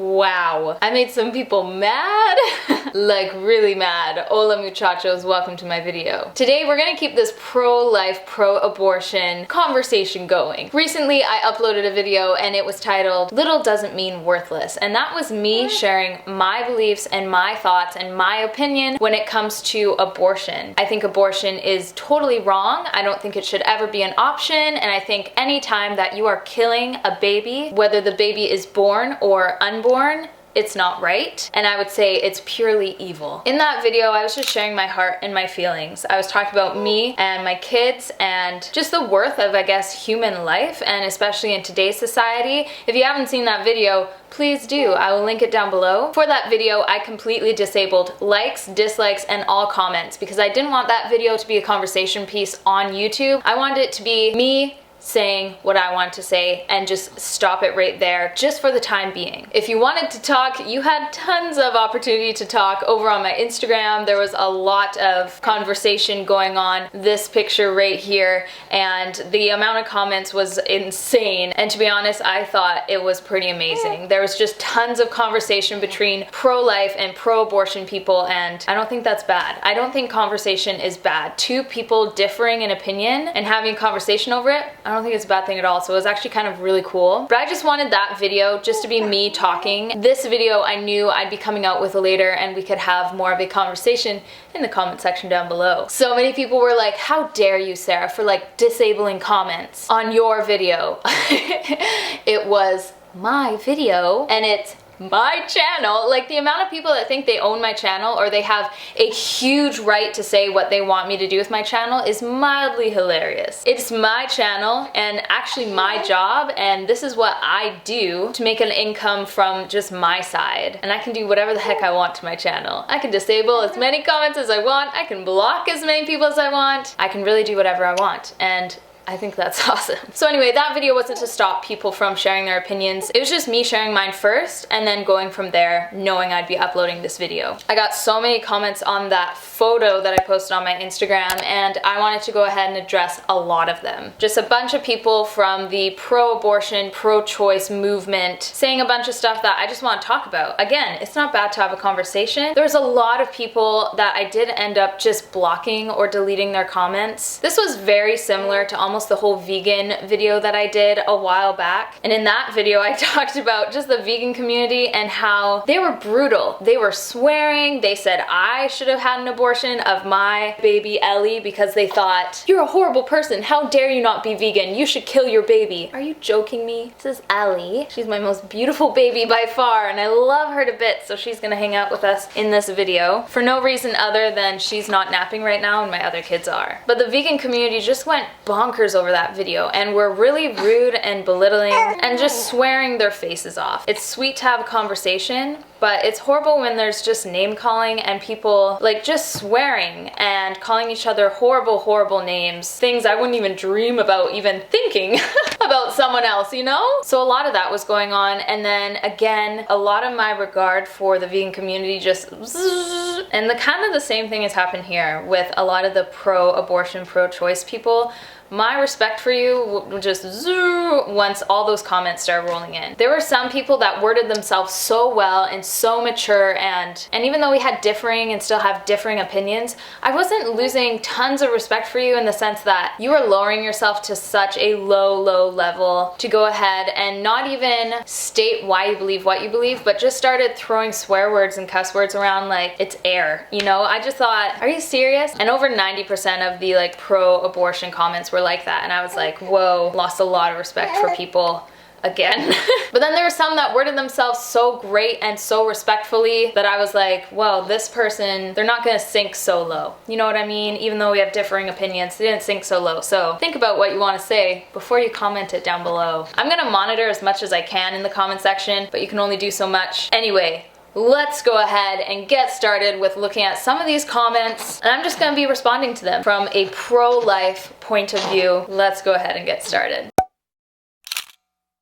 Wow, I made some people mad, like really mad. Hola muchachos, welcome to my video. Today we're gonna keep this pro-life, pro-abortion conversation going. Recently I uploaded a video and it was titled, Little Doesn't Mean Worthless, and that was me sharing my beliefs and my thoughts and my opinion when it comes to abortion. I think abortion is totally wrong. I don't think it should ever be an option, and I think anytime that you are killing a baby, whether the baby is born or unborn, it's not right, and I would say it's purely evil. In that video, I was just sharing my heart and my feelings. I was talking about me and my kids and just the worth of, I guess, human life, and especially in today's society. If you haven't seen that video, please do. I will link it down below. For that video, I completely disabled likes, dislikes, and all comments because I didn't want that video to be a conversation piece on YouTube. I wanted it to be me saying what I want to say and just stop it right there, just for the time being. If you wanted to talk, you had tons of opportunity to talk over on my Instagram. There was a lot of conversation going on. This picture right here, and the amount of comments was insane. And to be honest, I thought it was pretty amazing. There was just tons of conversation between pro-life and pro-abortion people, and I don't think that's bad. I don't think conversation is bad. Two people differing in opinion and having a conversation over it, I don't think it's a bad thing at all, so it was actually kind of really cool. But I just wanted that video just to be me talking. This video I knew I'd be coming out with later and we could have more of a conversation in the comment section down below. So many people were like, how dare you, Sarah, for like disabling comments on your video. It was my video and it's my channel. Like, the amount of people that think they own my channel or they have a huge right to say what they want me to do with my channel is mildly hilarious. It's my channel and actually my job, and this is what I do to make an income from just my side. And I can do whatever the heck I want to my channel. I can disable as many comments as I want. I can block as many people as I want. I can really do whatever I want. And I think that's awesome. So anyway, that video wasn't to stop people from sharing their opinions. It was just me sharing mine first and then going from there, knowing I'd be uploading this video. I got so many comments on that photo that I posted on my Instagram, and I wanted to go ahead and address a lot of them. Just a bunch of people from the pro-abortion, pro-choice movement saying a bunch of stuff that I just want to talk about. Again, it's not bad to have a conversation. There's a lot of people that I did end up just blocking or deleting their comments. This was very similar to almost the whole vegan video that I did a while back. And in that video, I talked about just the vegan community and how they were brutal. They were swearing. They said I should have had an abortion of my baby Ellie because they thought, you're a horrible person. How dare you not be vegan? You should kill your baby. Are you joking me? This is Ellie. She's my most beautiful baby by far, and I love her to bits, so she's gonna hang out with us in this video for no reason other than she's not napping right now and my other kids are. But the vegan community just went bonkers over that video and were really rude and belittling and just swearing their faces off. It's sweet to have a conversation, but it's horrible when there's just name calling and people like just swearing and calling each other horrible, horrible names. Things I wouldn't even dream about even thinking about someone else, you know? So a lot of that was going on, and then again, a lot of my regard for the vegan community just zzz, and the kind of the same thing has happened here with a lot of the pro-abortion, pro-choice people. My respect for you will just zoo once all those comments start rolling in. There were some people that worded themselves so well and so mature, and even though we had differing and still have differing opinions, I wasn't losing tons of respect for you in the sense that you were lowering yourself to such a low level to go ahead and not even state why you believe what you believe, but just started throwing swear words and cuss words around like it's air, you know? I just thought, are you serious? And over 90% of the like pro-abortion comments were like that, and I was like, whoa, lost a lot of respect for people again. But then there were some that worded themselves so great and so respectfully that I was like, well, this person, they're not gonna sink so low. You know what I mean? Even though we have differing opinions, they didn't sink so low. So think about what you want to say before you comment it down below. I'm gonna monitor as much as I can in the comment section, but you can only do so much. Anyway, let's go ahead and get started with looking at some of these comments, and I'm just going to be responding to them from a pro-life point of view. Let's go ahead and get started.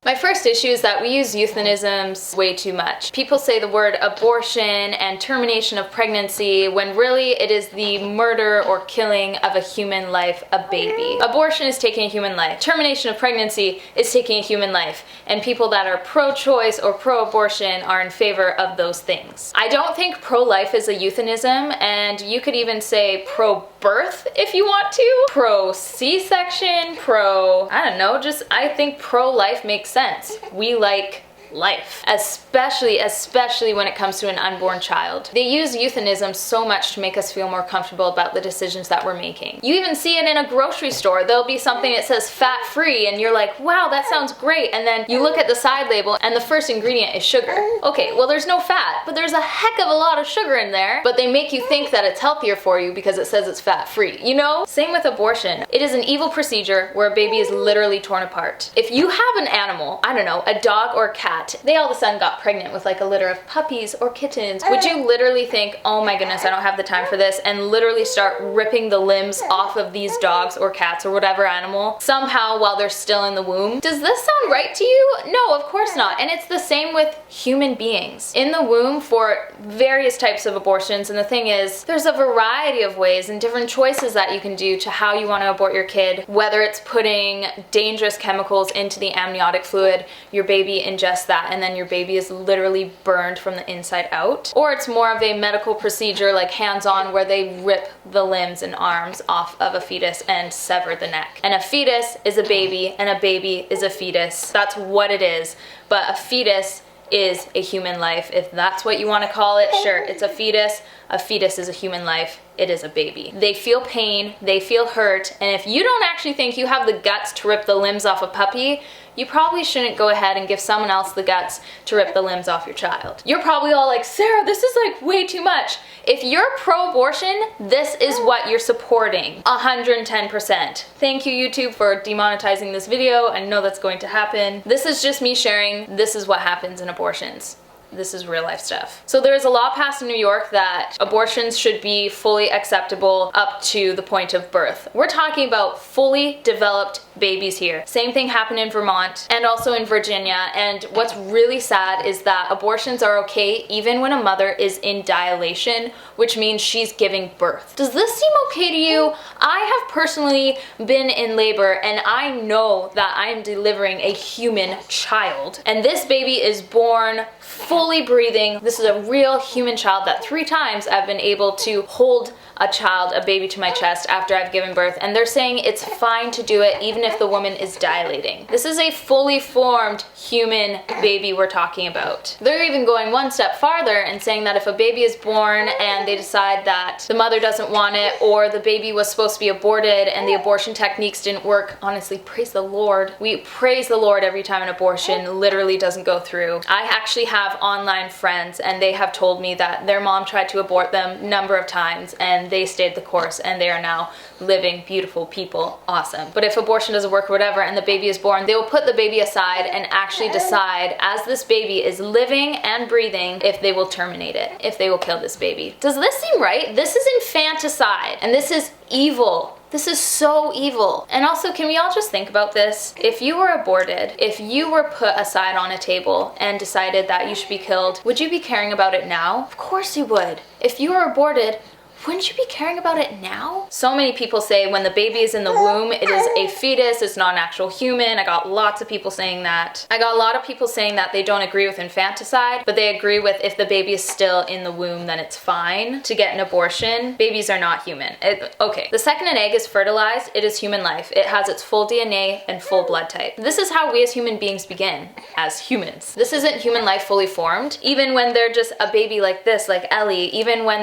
My first issue is that we use euphemisms way too much. People say the word abortion and termination of pregnancy when really it is the murder or killing of a human life, a baby. Abortion is taking a human life. Termination of pregnancy is taking a human life. And people that are pro-choice or pro-abortion are in favor of those things. I don't think pro-life is a euphemism, and you could even say pro-birth if you want to. Pro-C-section, I don't know, I think pro-life makes sense. We like life, especially when it comes to an unborn child. They use euphemisms so much to make us feel more comfortable about the decisions that we're making. You even see it in a grocery store. There'll be something that says fat-free and you're like, wow, that sounds great. And then you look at the side label and the first ingredient is sugar. Okay, well there's no fat, but there's a heck of a lot of sugar in there, but they make you think that it's healthier for you because it says it's fat-free, you know? Same with abortion. It is an evil procedure where a baby is literally torn apart. If you have an animal, I don't know, a dog or a cat, they all of a sudden got pregnant with like a litter of puppies or kittens, would you literally think, oh my goodness, I don't have the time for this, and literally start ripping the limbs off of these dogs or cats or whatever animal somehow while they're still in the womb? Does this sound right to you? No, of course not. And it's the same with human beings in the womb for various types of abortions. And the thing is, there's a variety of ways and different choices that you can do to how you want to abort your kid, whether it's putting dangerous chemicals into the amniotic fluid, your baby ingests that, and then your baby is literally burned from the inside out. Or it's more of a medical procedure like hands-on where they rip the limbs and arms off of a fetus and sever the neck. And a fetus is a baby and a baby is a fetus. That's what it is. But a fetus is a human life. If that's what you want to call it, sure, it's a fetus. A fetus is a human life. It is a baby. They feel pain, they feel hurt, and if you don't actually think you have the guts to rip the limbs off a puppy, you probably shouldn't go ahead and give someone else the guts to rip the limbs off your child. You're probably all like, Sarah, this is like way too much. If you're pro-abortion, this is what you're supporting, 110%. Thank you, YouTube, for demonetizing this video. I know that's going to happen. This is just me sharing, this is what happens in abortions. This is real life stuff. So there's a law passed in New York that abortions should be fully acceptable up to the point of birth. We're talking about fully developed babies here. Same thing happened in Vermont and also in Virginia. And what's really sad is that abortions are okay even when a mother is in dilation, which means she's giving birth. Does this seem okay to you? I have personally been in labor and I know that I'm delivering a human child. And this baby is born fully breathing. This is a real human child that 3 times I've been able to hold a baby to my chest after I've given birth, and they're saying it's fine to do it even if the woman is dilating. This is a fully formed human baby we're talking about. They're even going one step farther and saying that if a baby is born and they decide that the mother doesn't want it, or the baby was supposed to be aborted and the abortion techniques didn't work, honestly, praise the Lord. We praise the Lord every time an abortion literally doesn't go through. I actually have online friends and they have told me that their mom tried to abort them a number of times and they stayed the course and they are now living beautiful people. Awesome. But if abortion doesn't work or whatever and the baby is born, they will put the baby aside and actually decide as this baby is living and breathing if they will terminate it, if they will kill this baby. Does this seem right? This is infanticide and this is evil. This is so evil. And also, can we all just think about this? If you were aborted, if you were put aside on a table and decided that you should be killed, would you be caring about it now? Of course you would. If you were aborted, wouldn't you be caring about it now? So many people say when the baby is in the womb, it is a fetus, it's not an actual human. I got lots of people saying that. I got a lot of people saying that they don't agree with infanticide, but they agree with if the baby is still in the womb, then it's fine to get an abortion. Babies are not human. Okay, the second an egg is fertilized, it is human life. It has its full DNA and full blood type. This is how we as human beings begin, as humans. This isn't human life fully formed. Even when they're just a baby like this, like Ellie, even my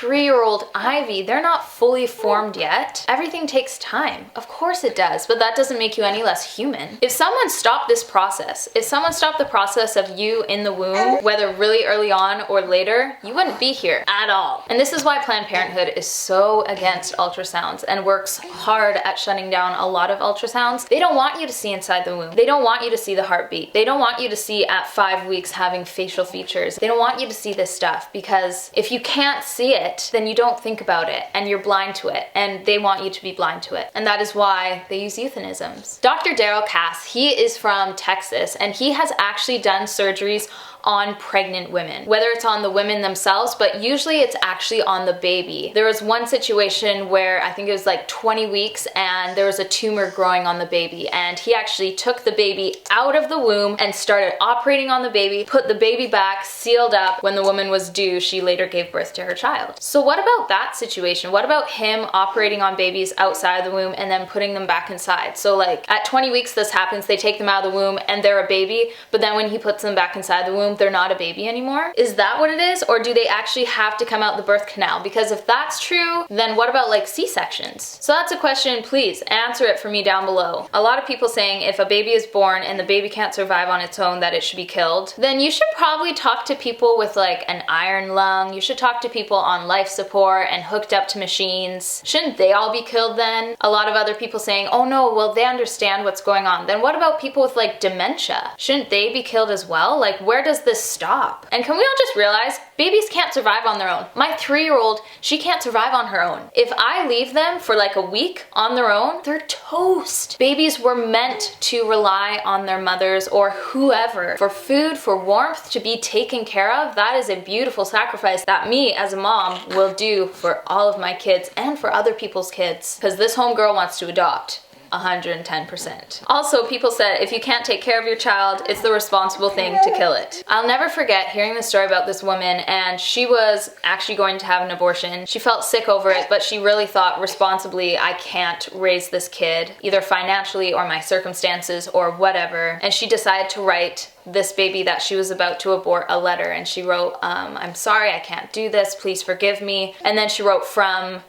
3-year-old Ivy, they're not fully formed yet. Everything takes time. Of course it does, but that doesn't make you any less human. If someone stopped this process, if someone stopped the process of you in the womb, whether really early on or later, you wouldn't be here at all. And this is why Planned Parenthood is so against ultrasounds and works hard at shutting down a lot of ultrasounds. They don't want you to see inside the womb. They don't want you to see the heartbeat. They don't want you to see at 5 weeks having facial features. They don't want you to see this stuff because if you can't see it, it, then you don't think about it and you're blind to it, and they want you to be blind to it. And that is why they use euphemisms. Dr. Daryl Cass, he is from Texas, and he has actually done surgeries on pregnant women, whether it's on the women themselves, but usually it's actually on the baby. There was one situation where I think it was like 20 weeks and there was a tumor growing on the baby, and he actually took the baby out of the womb and started operating on the baby, put the baby back, sealed up. When the woman was due, she later gave birth to her child. So what about that situation? What about him operating on babies outside of the womb and then putting them back inside? So like at 20 weeks this happens, they take them out of the womb and they're a baby, but then when he puts them back inside the womb, they're not a baby anymore? Is that what it is? Or do they actually have to come out the birth canal? Because if that's true, then what about like C-sections? So that's a question. Please answer it for me down below. A lot of people saying if a baby is born and the baby can't survive on its own, that it should be killed. Then you should probably talk to people with like an iron lung. You should talk to people on life support and hooked up to machines. Shouldn't they all be killed then? A lot of other people saying, oh no, well they understand what's going on. Then what about people with like dementia? Shouldn't they be killed as well? Like where does this stop? And can we all just realize babies can't survive on their own? My 3-year-old, she can't survive on her own. If I leave them for like a week on their own, they're toast. Babies were meant to rely on their mothers or whoever for food, for warmth, to be taken care of. That is a beautiful sacrifice that me as a mom will do for all of my kids and for other people's kids, because this homegirl wants to adopt. 110%. Also, people said if you can't take care of your child, it's the responsible thing to kill it. I'll never forget hearing the story about this woman, and she was actually going to have an abortion. She felt sick over it, but she really thought responsibly, I can't raise this kid, either financially or my circumstances or whatever. And she decided to write this baby that she was about to abort a letter, and she wrote, I'm sorry, I can't do this, please forgive me. And then she wrote from,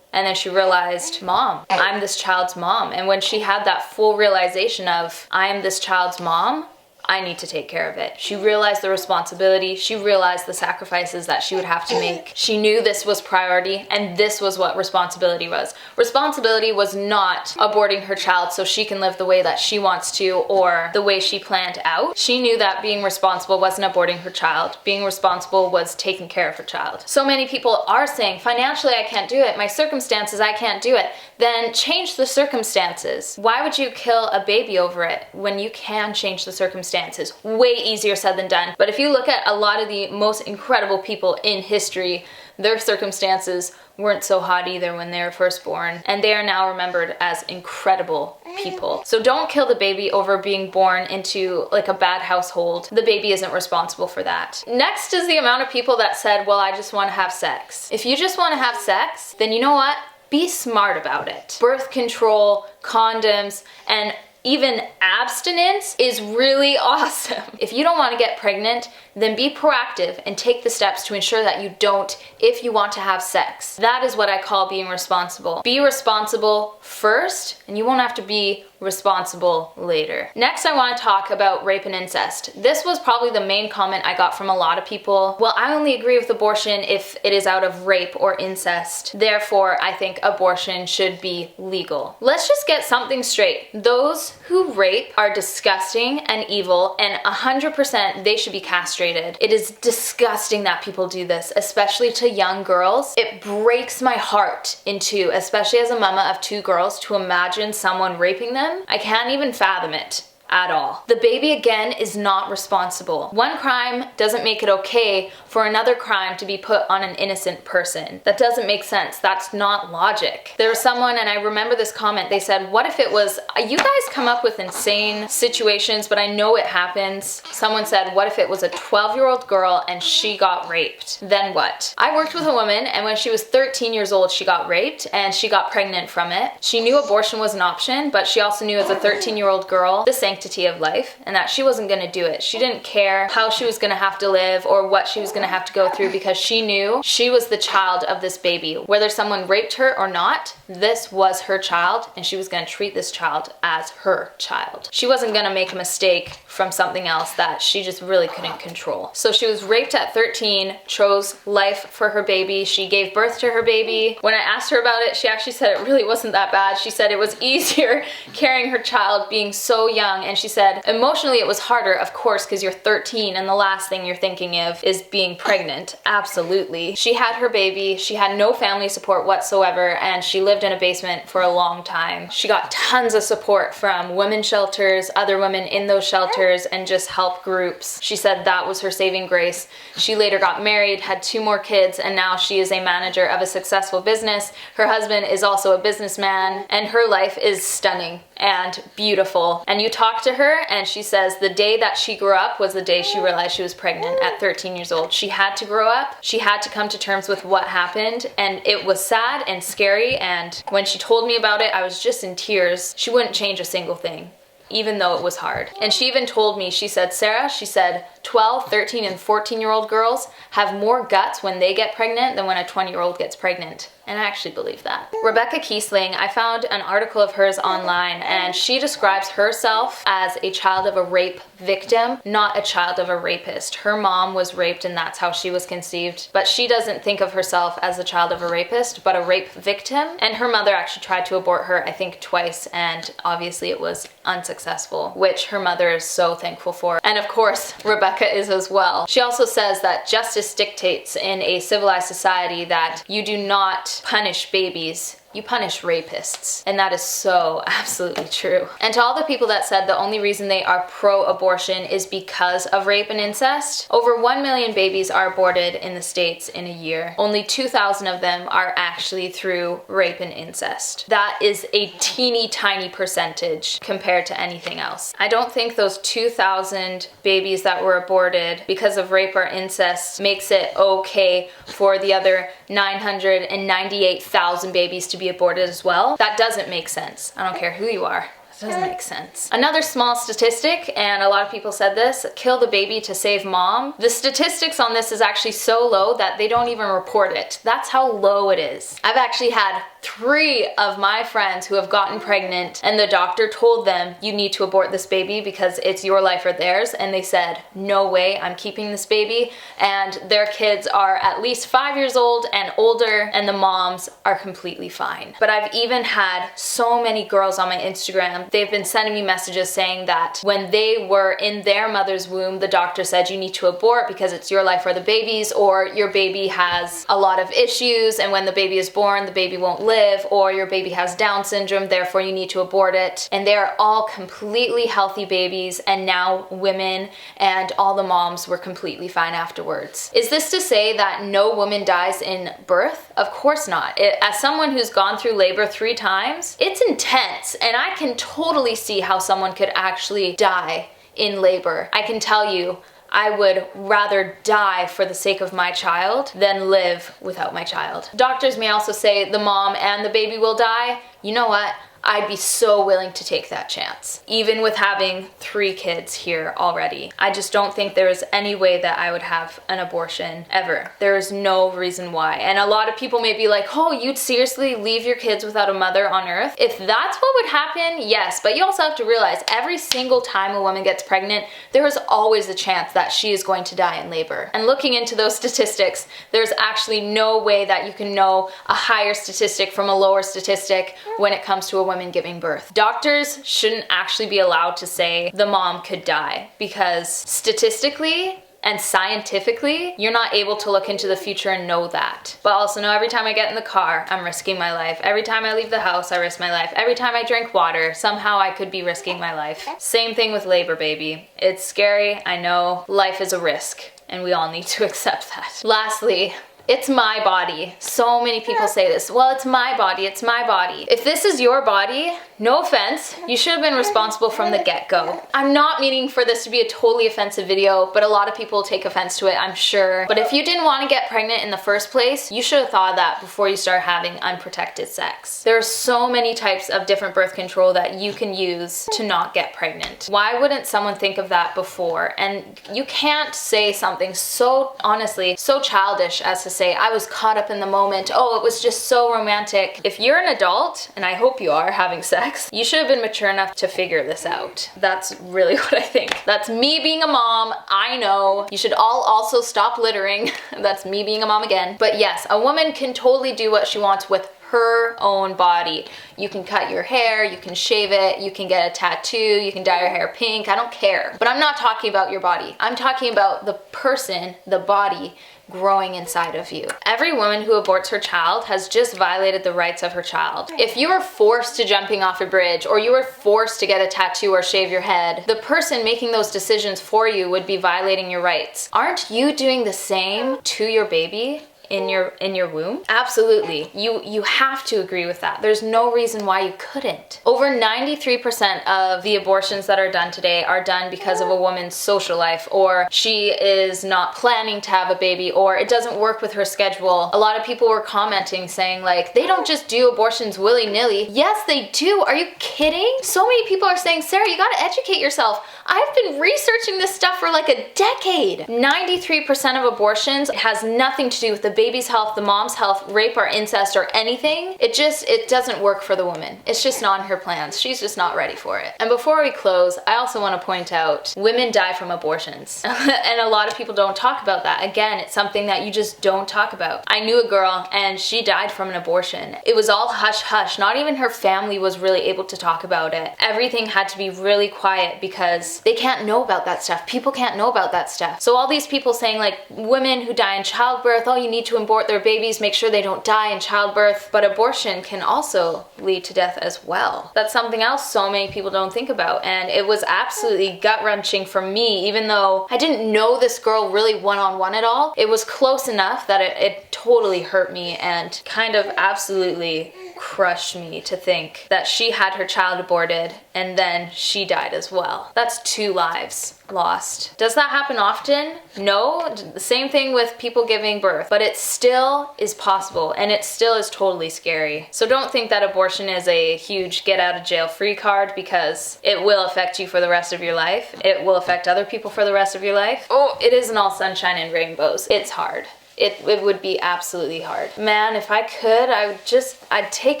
and then she realized, Mom, I'm this child's mom. And when she had that full realization of, I am this child's mom, I need to take care of it. She realized the responsibility. She realized the sacrifices that she would have to make. She knew this was priority, and this was what responsibility was. Responsibility was not aborting her child so she can live the way that she wants to or the way she planned out. She knew that being responsible wasn't aborting her child. Being responsible was taking care of her child. So many people are saying, financially I can't do it, my circumstances I can't do it. Then change the circumstances. Why would you kill a baby over it when you can change the circumstances? Way easier said than done. But if you look at a lot of the most incredible people in history, their circumstances weren't so hot either when they were first born, and they are now remembered as incredible people. So don't kill the baby over being born into like a bad household. The baby isn't responsible for that. Next is the amount of people that said, well, I just want to have sex. If you just want to have sex, then you know what? Be smart about it. Birth control, condoms, and even abstinence is really awesome. If you don't want to get pregnant, then be proactive and take the steps to ensure that you don't if you want to have sex. That is what I call being responsible. Be responsible first, and you won't have to be responsible later. Next, I want to talk about rape and incest. This was probably the main comment I got from a lot of people. Well, I only agree with abortion if it is out of rape or incest. Therefore, I think abortion should be legal. Let's just get something straight. Those who rape are disgusting and evil, and 100% they should be castrated. It is disgusting that people do this, especially to young girls. It breaks my heart in two, especially as a mama of 2 girls, to imagine someone raping them. I can't even fathom it at all. The baby, again, is not responsible. One crime doesn't make it okay for another crime to be put on an innocent person. That doesn't make sense. That's not logic. There was someone, and I remember this comment, they said, what if it was, you guys come up with insane situations, but I know it happens. Someone said, what if it was a 12-year-old girl and she got raped? Then what? I worked with a woman, and when she was 13 years old, she got raped, and she got pregnant from it. She knew abortion was an option, but she also knew as a 13-year-old girl, the sanctity of life, and that she wasn't going to do it. She didn't care how she was going to have to live or what she was going to have to go through, because she knew she was the child of this baby. Whether someone raped her or not, this was her child, and she was going to treat this child as her child. She wasn't going to make a mistake from something else that she just really couldn't control. So she was raped at 13, chose life for her baby. She gave birth to her baby. When I asked her about it, she actually said it really wasn't that bad. She said it was easier carrying her child being so young and she said, emotionally it was harder, of course, because you're 13 and the last thing you're thinking of is being pregnant. Absolutely. She had her baby, she had no family support whatsoever, and she lived in a basement for a long time. She got tons of support from women's shelters, other women in those shelters, and just help groups. She said that was her saving grace. She later got married, had 2 more kids, and now she is a manager of a successful business. Her husband is also a businessman, and her life is stunning and beautiful. And you talk to her and she says the day that she grew up was the day she realized she was pregnant at 13 years old. She had to grow up. She had to come to terms with what happened, and it was sad and scary, and when she told me about it, I was just in tears. She wouldn't change a single thing, even though it was hard. And she even told me, she said, Sarah, she said, 12, 13, and 14-year-old girls have more guts when they get pregnant than when a 20-year-old gets pregnant. And I actually believe that. Rebecca Kiesling, I found an article of hers online, and she describes herself as a child of a rape victim, not a child of a rapist. Her mom was raped and that's how she was conceived, but she doesn't think of herself as a child of a rapist, but a rape victim. And her mother actually tried to abort her, I think twice, and obviously it was unsuccessful, which her mother is so thankful for. And of course, Rebecca is as well. She also says that justice dictates in a civilized society that you do not punish babies, you punish rapists. And that is so absolutely true. And to all the people that said the only reason they are pro-abortion is because of rape and incest, over 1 million babies are aborted in the States in a year. Only 2,000 of them are actually through rape and incest. That is a teeny tiny percentage compared to anything else. I don't think those 2,000 babies that were aborted because of rape or incest makes it okay for the other 998,000 babies to be aborted as well. That doesn't make sense. I don't care who you are. It doesn't make sense. Another small statistic, and a lot of people said this, kill the baby to save mom. The statistics on this is actually so low that they don't even report it. That's how low it is. I've actually had 3 of my friends who have gotten pregnant and the doctor told them, you need to abort this baby because it's your life or theirs, and they said, no way, I'm keeping this baby. And their kids are at least 5 years old and older, and the moms are completely fine. But I've even had so many girls on my Instagram, they've been sending me messages saying that when they were in their mother's womb, the doctor said you need to abort because it's your life or the baby's, or your baby has a lot of issues and when the baby is born, the baby won't live, or your baby has Down syndrome, therefore you need to abort it. And they are all completely healthy babies, and now women and all the moms were completely fine afterwards. Is this to say that no woman dies in birth? Of course not. As someone who's gone through labor 3 times, it's intense, and I can totally see how someone could actually die in labor. I can tell you, I would rather die for the sake of my child than live without my child. Doctors may also say the mom and the baby will die. You know what? I'd be so willing to take that chance, even with having 3 kids here already. I just don't think there is any way that I would have an abortion ever. There is no reason why. And a lot of people may be like, oh, you'd seriously leave your kids without a mother on earth? If that's what would happen, yes. But you also have to realize every single time a woman gets pregnant, there is always a chance that she is going to die in labor. And looking into those statistics, there's actually no way that you can know a higher statistic from a lower statistic when it comes to a woman giving birth. Doctors shouldn't actually be allowed to say the mom could die, because statistically and scientifically, you're not able to look into the future and know that. But also know every time I get in the car, I'm risking my life. Every time I leave the house, I risk my life. Every time I drink water, somehow I could be risking my life. Same thing with labor, baby. It's scary, I know. Life is a risk, and we all need to accept that. Lastly, it's my body. So many people say this. Well, it's my body, it's my body. If this is your body, no offense, you should have been responsible from the get-go. I'm not meaning for this to be a totally offensive video, but a lot of people take offense to it, I'm sure. But if you didn't want to get pregnant in the first place, you should have thought of that before you start having unprotected sex. There are so many types of different birth control that you can use to not get pregnant. Why wouldn't someone think of that before? And you can't say something so, honestly, so childish as to say, I was caught up in the moment, oh, it was just so romantic. If you're an adult, and I hope you are having sex, you should have been mature enough to figure this out. That's really what I think. That's me being a mom, I know. You should all also stop littering. That's me being a mom again. But yes, a woman can totally do what she wants with her own body. You can cut your hair, you can shave it, you can get a tattoo, you can dye your hair pink, I don't care. But I'm not talking about your body. I'm talking about the person, the body, growing inside of you. Every woman who aborts her child has just violated the rights of her child. If you were forced to jumping off a bridge, or you were forced to get a tattoo or shave your head, the person making those decisions for you would be violating your rights. Aren't you doing the same to your baby in your womb? Absolutely. You have to agree with that. There's no reason why you couldn't. Over 93% of the abortions that are done today are done because of a woman's social life, or she is not planning to have a baby, or it doesn't work with her schedule. A lot of people were commenting saying like, they don't just do abortions willy-nilly. Yes, they do. Are you kidding? So many people are saying, Sarah, you gotta educate yourself. I've been researching this stuff for like a decade. 93% of abortions has nothing to do with the baby's health, the mom's health, rape or incest or anything. It doesn't work for the woman. It's just not in her plans. She's just not ready for it. And before we close, I also want to point out women die from abortions. And a lot of people don't talk about that. Again, it's something that you just don't talk about. I knew a girl and she died from an abortion. It was all hush hush. Not even her family was really able to talk about it. Everything had to be really quiet because they can't know about that stuff. People can't know about that stuff. So all these people saying like, women who die in childbirth, oh, you need to abort their babies, make sure they don't die in childbirth. But abortion can also lead to death as well. That's something else so many people don't think about. And it was absolutely gut-wrenching for me, even though I didn't know this girl really one-on-one at all. It was close enough that it totally hurt me and kind of absolutely crushed me to think that she had her child aborted and then she died as well. That's 2 lives lost. Does that happen often? No. The same thing with people giving birth, but it still is possible and it still is totally scary. So don't think that abortion is a huge get out of jail free card, because it will affect you for the rest of your life. It will affect other people for the rest of your life. Oh, it isn't all sunshine and rainbows. It's hard. It would be absolutely hard. Man, if I could, I'd take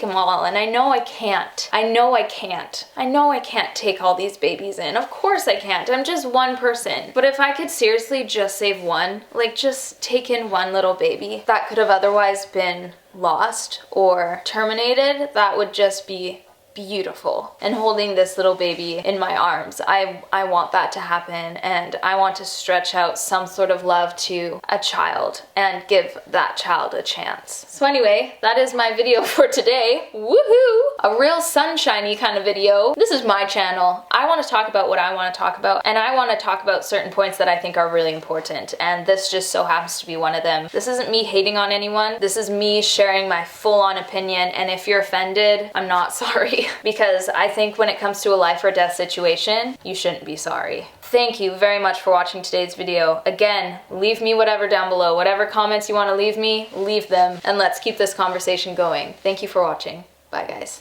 them all, and I know I can't. I know I can't take all these babies in. Of course I can't. I'm just one person. But if I could seriously just save one, like just take in one little baby that could have otherwise been lost or terminated, that would just be beautiful. And holding this little baby in my arms, I want that to happen, and I want to stretch out some sort of love to a child and give that child a chance. So anyway, that is my video for today. Woohoo! A real sunshiny kind of video. This is my channel. I want to talk about what I want to talk about, and I want to talk about certain points that I think are really important, and this just so happens to be one of them. This isn't me hating on anyone. This is me sharing my full-on opinion, and if you're offended, I'm not sorry. Because I think when it comes to a life or death situation, you shouldn't be sorry. Thank you very much for watching today's video. Again, leave me whatever down below. Whatever comments you want to leave me, leave them, and let's keep this conversation going. Thank you for watching. Bye guys.